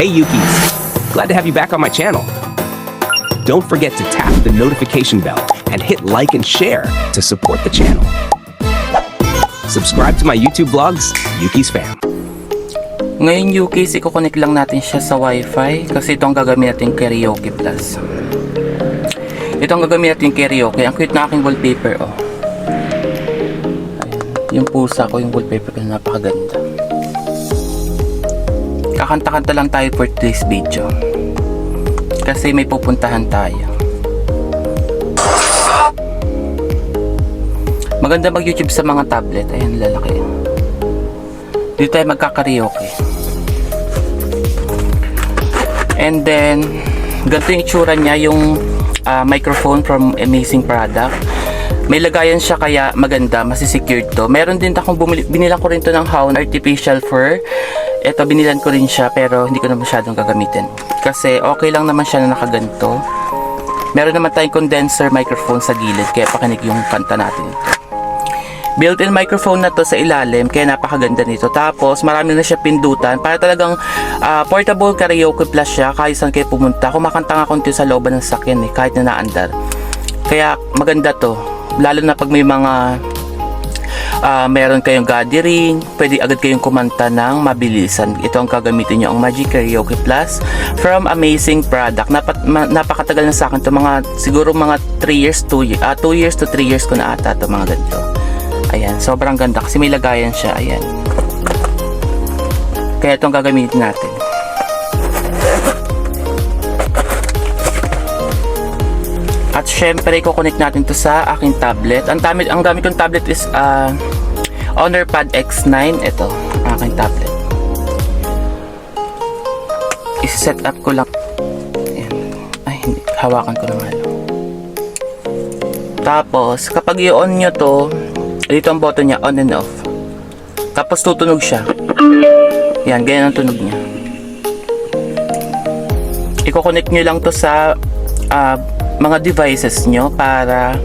Hey Yukis, glad to have you back on my channel. Don't forget to tap the notification bell and hit like and share to support the channel. Subscribe to my YouTube vlogs, Yuki's Fam. Ngayon Yukis, i-connect lang natin siya sa Wi-Fi kasi ito ang gagamitin natin Karaoke Plus. Ito ang gagamitin natin Karaoke. Ang cute na aking wallpaper, oh. Ayan. Yung pusa ko, yung wallpaper ko na napakaganda. Kakanta-kanta lang tayo for today's video kasi may pupuntahan tayo. Maganda mag YouTube sa mga tablet. Ayan, lalaki. Dito tayo magkakaraoke. And then ganito yung itsura niya, yung microphone from Amazing Product. May lagayan siya kaya maganda, masisecured to. Meron din akong binilang ko rin to ng Hound artificial fur. Ito, binilan ko rin siya pero hindi ko na masyadong gagamitin kasi okay lang naman siya na nakaganto. Meron naman tayong condenser microphone sa gilid kaya pakinig yung kanta natin ito. Built-in microphone na to sa ilalim kaya napakaganda nito. Tapos marami na siya pindutan para talagang portable karaoke plus siya kahit saan kayo pumunta. Kumakanta nga konti sa looban ng sakyan kahit na naandar. Kaya maganda to lalo na pag may mga meron kayong gathering, pwede agad kayong kumanta ng mabilisan. Ito ang gagamitin nyo, ang Magic Karaoke Plus from Amazing Product. Napakatagal na sa akin to, siguro mga 2 years to 3 years ko na ata to, mga ganito. Ayan, sobrang ganda kasi may lagayan siya. Ayan, kaya ito ang gagamitin natin. At syempre, i-connect natin to sa aking tablet. Ang gamit kong tablet is Honor Pad X9. Ito, aking tablet. I-set up ko lang. Ayan. Ay, hindi. Hawakan ko na nga lang. Tapos, kapag i-on nyo to, dito ang button niya, on and off. Tapos tutunog siya. Yan, ganyan ang tunog niya. I-connect nyo lang to sa mga devices nyo para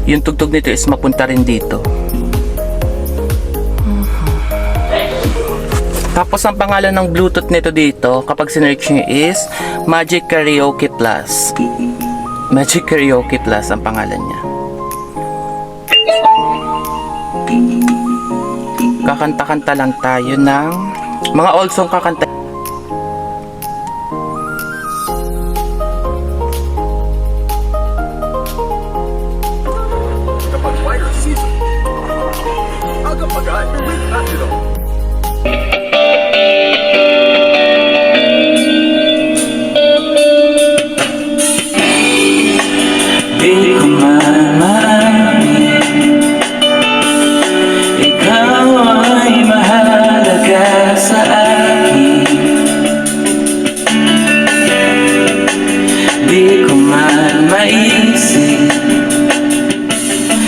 yung tugtog nito is mapunta rin dito. Tapos ang pangalan ng Bluetooth nito dito kapag sinearch nyo is Magic Karaoke Plus. Magic Karaoke Plus ang pangalan niya. Kakanta-kanta lang tayo ng mga old song kakanta.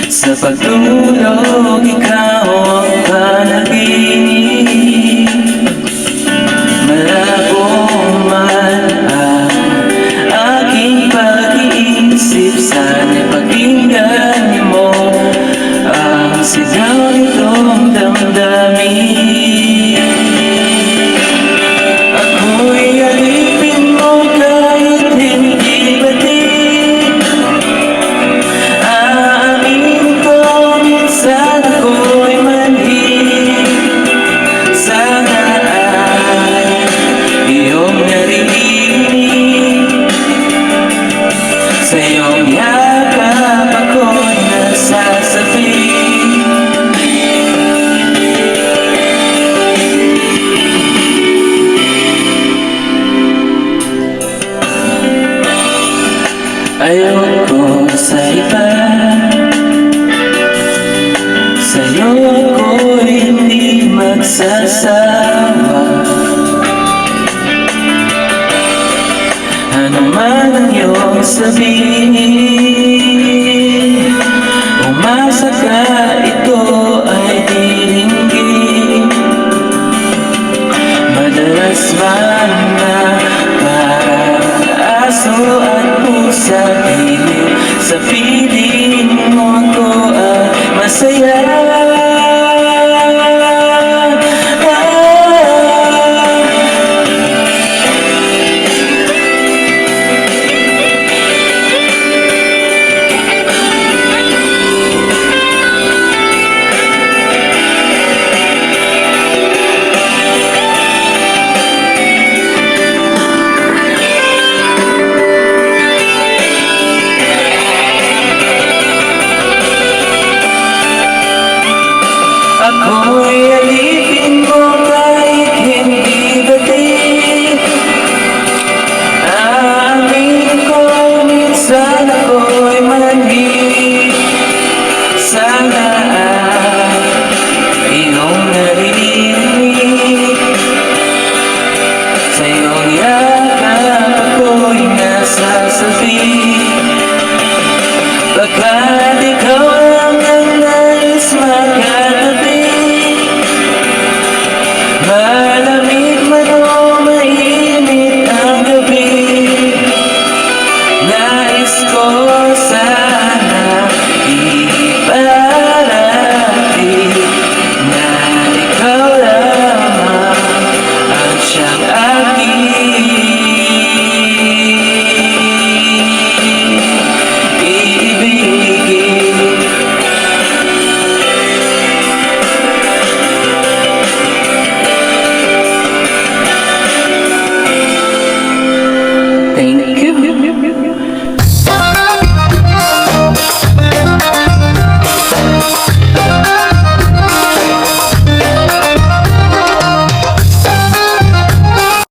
Sa pagtulog, ikaw ang panaginip. Malabo man ang aking pag-iisip. Sana'y pakinggan mo ang sigaw nitong damdamin. Ako'y alipin mo kahit hindi batid. Sana ako'y manhid. Sana ay iyong narinig. Sa iyong yakap ako'y nasasabing. Ayoko sa iba. Sa'yo ako'y hindi magsasawa. Ano man ang iyong sabihin, umasa ka, ito ay diringgin. Madalas man na parang aso at pusa, pilit sa piling mo ako ay masaya. sasabihin